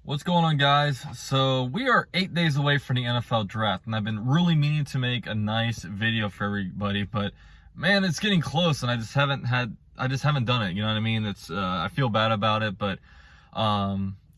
What's going on, guys? So we are 8 days away from the NFL draft, and I've been really meaning to make a nice video for everybody, but man, it's getting close, and I just haven't done it. You know what I mean? I feel bad about it, but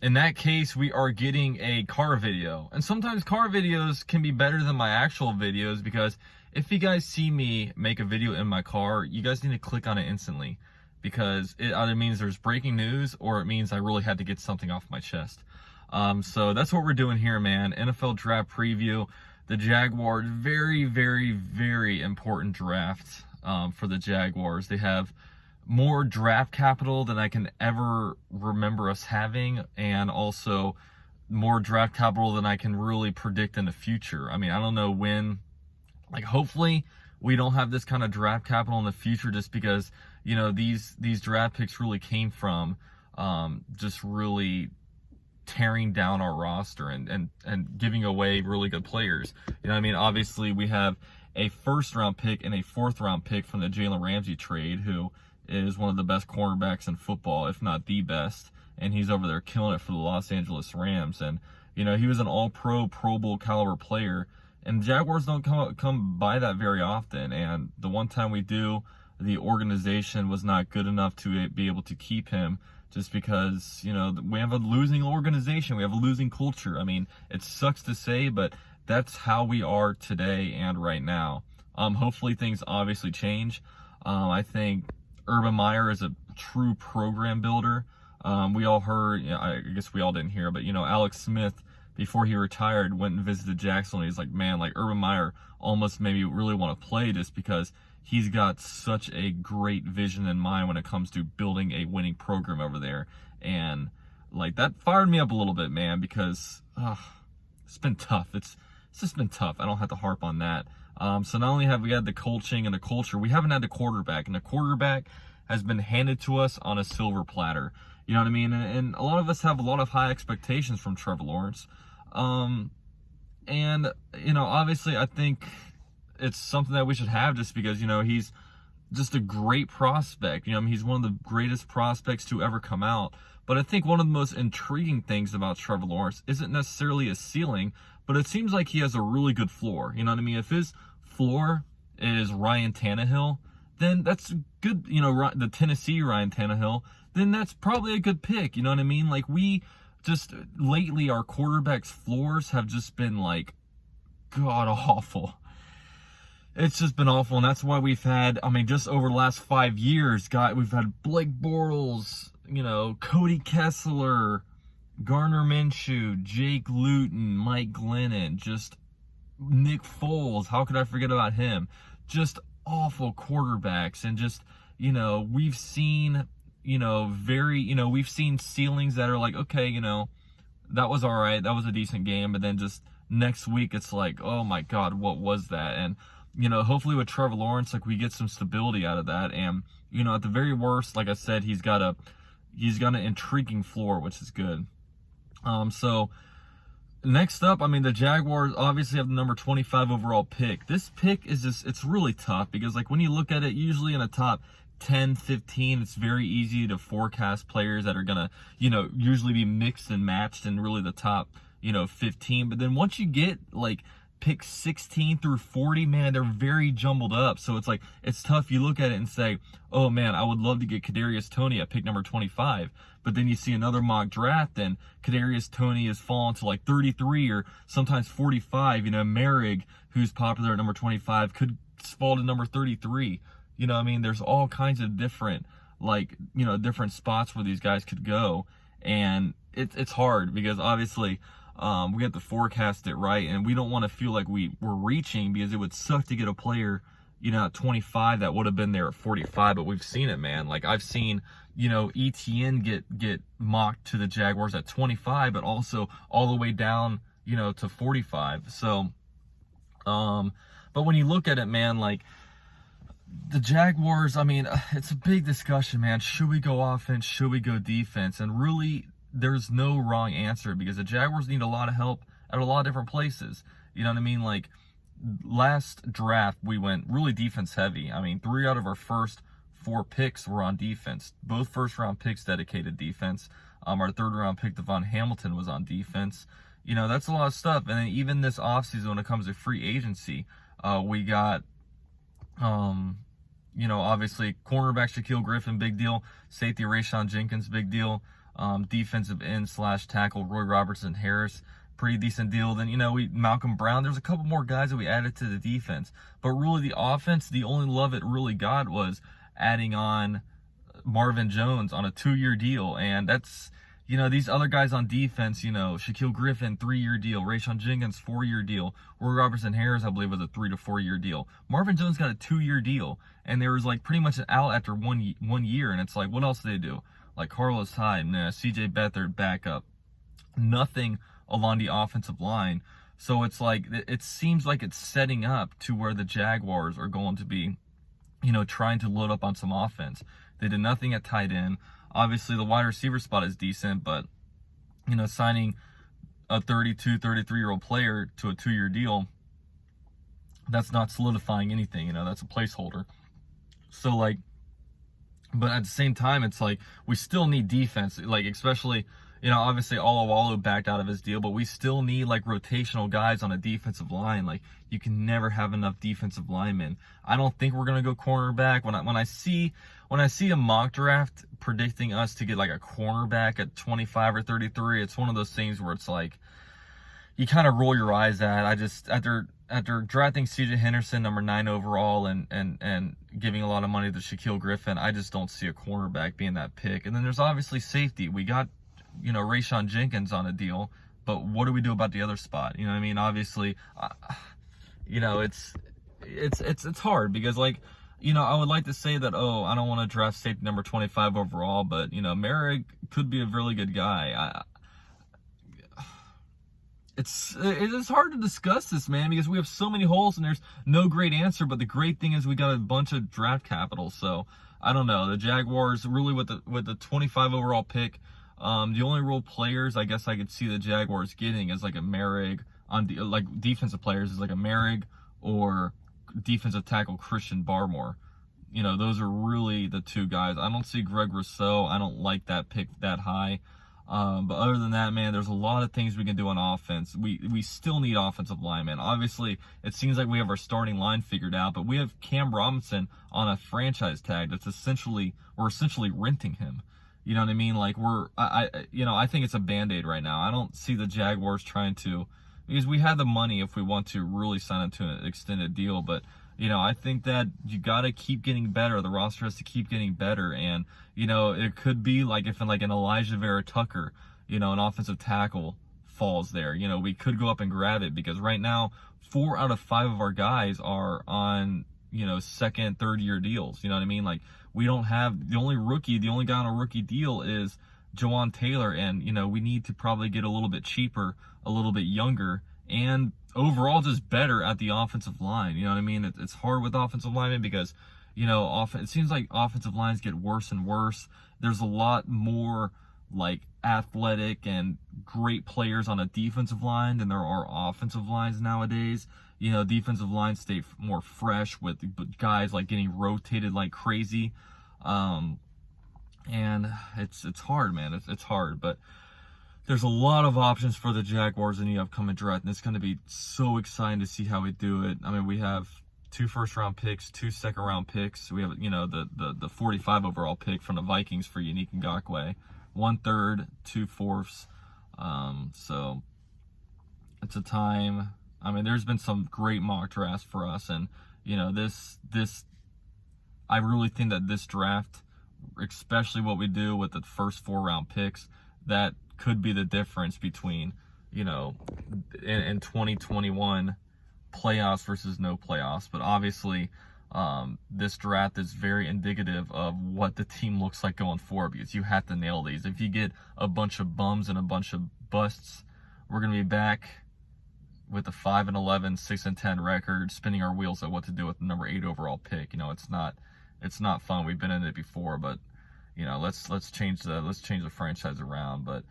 in that case, we are getting a car video, and sometimes car videos can be better than my actual videos because if you guys see me make a video in my car, you guys need to click on it instantly because it either means there's breaking news or it means I really had to get something off my chest. So that's what we're doing here, man. NFL draft preview. The Jaguars, very, very, very important draft for the Jaguars. They have more draft capital than I can ever remember us having, and also more draft capital than I can really predict in the future. I mean, I don't know when, hopefully we don't have this kind of draft capital in the future, just because, you know, these draft picks really came from just really tearing down our roster and giving away really good players. You know what I mean? Obviously, we have a first-round pick and a fourth-round pick from the Jalen Ramsey trade, who is one of the best cornerbacks in football, if not the best, and he's over there killing it for the Los Angeles Rams. And, you know, he was an all-pro, Pro Bowl caliber player, and Jaguars don't come by that very often, and the one time we do, the organization was not good enough to be able to keep him, just because, you know, we have a losing organization, we have a losing culture. I mean, it sucks to say, but that's how we are today and right now. Hopefully things obviously change. I think Urban Meyer is a true program builder. We all heard, you know, I guess we all didn't hear, but, you know, Alex Smith, before he retired, went and visited Jacksonville. He's like, man, Urban Meyer almost made me really want to play, just because he's got such a great vision in mind when it comes to building a winning program over there. And that fired me up a little bit, man, because it's been tough. It's just been tough. I don't have to harp on that. So not only have we had the coaching and the culture, we haven't had the quarterback, and the quarterback has been handed to us on a silver platter. You know what I mean? And a lot of us have a lot of high expectations from Trevor Lawrence. And, you know, obviously I think it's something that we should have, just because, you know, he's just a great prospect. You know, I mean, he's one of the greatest prospects to ever come out. But I think one of the most intriguing things about Trevor Lawrence isn't necessarily his ceiling, but it seems like he has a really good floor. You know what I mean? If his floor is Ryan Tannehill, then that's good. You know, the Tennessee Ryan Tannehill, then that's probably a good pick. You know what I mean? We just, lately, our quarterbacks' floors have just been god awful. It's just been awful, and that's why we've had, I mean, just over the last 5 years, we've had Blake Bortles, you know, Cody Kessler, Gardner Minshew, Jake Luton, Mike Glennon, just Nick Foles. How could I forget about him? Just awful quarterbacks, and just, you know, we've seen, you know, we've seen ceilings that are okay, you know, that was all right, that was a decent game, but then just next week it's oh my God, what was that? And, you know, hopefully with Trevor Lawrence, we get some stability out of that. And, you know, at the very worst, like I said, he's got an intriguing floor, which is good. So next up, I mean, the Jaguars obviously have the number 25 overall pick. This pick is it's really tough, because when you look at it, usually in the top 10, 15, it's very easy to forecast players that are gonna, you know, usually be mixed and matched in really the top, you know, 15. But then once you get pick 16 through 40, man, they're very jumbled up. So it's tough. You look at it and say, oh man, I would love to get Kadarius Toney at pick number 25. But then you see another mock draft, and Kadarius Toney has fallen to 33 or sometimes 45. You know, Merrick, who's popular at number 25, could fall to number 33. You know what I mean? There's all kinds of different, you know, different spots where these guys could go. And it's hard, because obviously, we have to forecast it right, and we don't want to feel like we're reaching, because it would suck to get a player, you know, at 25 that would have been there at 45. But we've seen it, man. I've seen, you know, ETN get mocked to the Jaguars at 25, but also all the way down, you know, to 45. So, but when you look at it, man, the Jaguars, I mean, it's a big discussion, man. Should we go offense? Should we go defense? And really, there's no wrong answer, because the Jaguars need a lot of help at a lot of different places. You know what I mean? Last draft, we went really defense heavy. I mean, 3 out of our first 4 picks were on defense. Both first-round picks dedicated defense. Our third round pick, Devon Hamilton, was on defense. You know, that's a lot of stuff. And then even this offseason, when it comes to free agency, we got, you know, obviously cornerback Shaquille Griffin, big deal. Safety Rayshawn Jenkins, big deal. Defensive end / tackle Roy Robertson Harris, pretty decent deal. Then, you know, Malcolm Brown, there's a couple more guys that we added to the defense. But really the offense, the only love it really got was adding on Marvin Jones on a 2-year deal. And that's, you know, these other guys on defense, you know, Shaquille Griffin, 3-year deal. Rayshawn Jenkins, 4-year deal. Roy Robertson Harris, I believe, was a 3 to 4 year deal. Marvin Jones got a 2-year deal. And there was like pretty much an out after one year. And it's like, what else did they do? Like Carlos Hyde, CJ Beathard, backup. Nothing along the offensive line. So it's like, it seems like it's setting up to where the Jaguars are going to be, you know, trying to load up on some offense. They did nothing at tight end. Obviously, the wide receiver spot is decent, but, you know, signing a 32, 33-year-old player to a 2-year deal, that's not solidifying anything. You know, that's a placeholder. So, like, but at the same time, it's like we still need defense, like especially, you know, obviously Olawalu backed out of his deal, but we still need like rotational guys on a defensive line. Like you can never have enough defensive linemen. I don't think we're gonna go cornerback. When I see a mock draft predicting us to get like a cornerback at 25 or 33, it's one of those things where it's like you kind of roll your eyes at. I just after drafting C.J. Henderson, number 9 overall, and giving a lot of money to Shaquille Griffin, I just don't see a cornerback being that pick. And then there's obviously safety. We got, you know, Rayshawn Jenkins on a deal, but what do we do about the other spot? You know what I mean? Obviously, you know, it's hard because, like, you know, I would like to say that, oh, I don't want to draft safety number 25 overall, but, you know, Merrick could be a really good guy. It is hard to discuss this, man, because we have so many holes and there's no great answer. But the great thing is we got a bunch of draft capital. So I don't know. The Jaguars really with the 25 overall pick. The only real players I guess I could see the Jaguars getting is like a Merrick like defensive players is like a Merrick or defensive tackle Christian Barmore. You know, those are really the two guys. I don't see Greg Rousseau. I don't like that pick that high. But other than that, man, there's a lot of things we can do on offense. We still need offensive linemen. Obviously, it seems like we have our starting line figured out, but we have Cam Robinson on a franchise tag that's we're essentially renting him. You know what I mean? Like I think it's a Band-Aid right now. I don't see the Jaguars trying to, because we have the money if we want to really sign him to an extended deal, but you know, I think that you got to keep getting better. The roster has to keep getting better. And, you know, it could be like if an Elijah Vera Tucker, you know, an offensive tackle falls there, you know, we could go up and grab it because right now 4 out of 5 of our guys are on, you know, 2nd, 3rd year deals. You know what I mean? Like we don't have the only guy on a rookie deal is Jawan Taylor. And, you know, we need to probably get a little bit cheaper, a little bit younger, and overall just better at the offensive line. You know what I mean? It's hard with offensive linemen because, you know, it seems like offensive lines get worse and worse. There's a lot more like athletic and great players on a defensive line than there are offensive lines nowadays. You know, defensive lines stay more fresh with guys like getting rotated like crazy. And it's hard, man. It's hard, but there's a lot of options for the Jaguars in the upcoming draft, and it's going to be so exciting to see how we do it. I mean, we have 2 first-round picks, 2 second-round picks. We have, you know, the 45 overall pick from the Vikings for Yannick Ngakoue, 1/3, 2 fourths. So it's a time. I mean, there's been some great mock drafts for us, and you know, this I really think that this draft, especially what we do with the first 4-round picks, that could be the difference between, you know, in 2021 playoffs versus no playoffs. But obviously, this draft is very indicative of what the team looks like going forward because you have to nail these. If you get a bunch of bums and a bunch of busts, we're going to be back with a 5-11, 6-10 record, spinning our wheels at what to do with the number 8 overall pick. You know, it's not fun. We've been in it before, but you know, let's change the franchise around. But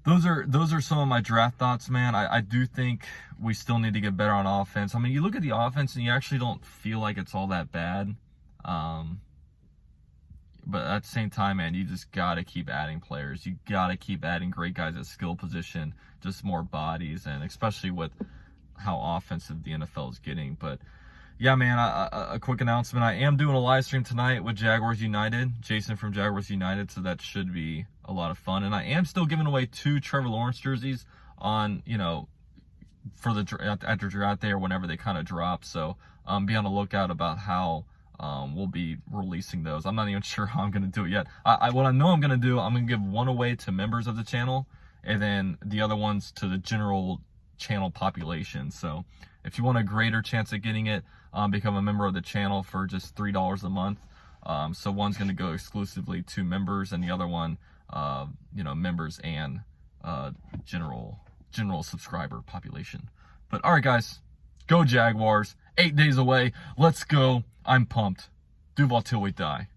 those are some of my draft thoughts, man. I do think we still need to get better on offense. I mean, you look at the offense and you actually don't feel like it's all that bad. But at the same time, man, you just got to keep adding players. You got to keep adding great guys at skill position, just more bodies, and especially with how offensive the NFL is getting. But yeah, man, a quick announcement. I am doing a live stream tonight with Jaguars United, Jason from Jaguars United, so that should be a lot of fun. And I am still giving away 2 Trevor Lawrence jerseys on, for the after draft day or whenever they kind of drop. So be on the lookout about how we'll be releasing those. I'm not even sure how I'm going to do it yet. What I know I'm going to do, I'm going to give one away to members of the channel, and then the other ones to the general channel population. So if you want a greater chance at getting it, become a member of the channel for just $3 a month. So one's going to go exclusively to members, and the other one, members and general subscriber population. But all right, guys, go Jaguars. 8 days away. Let's go. I'm pumped. Duval till we die.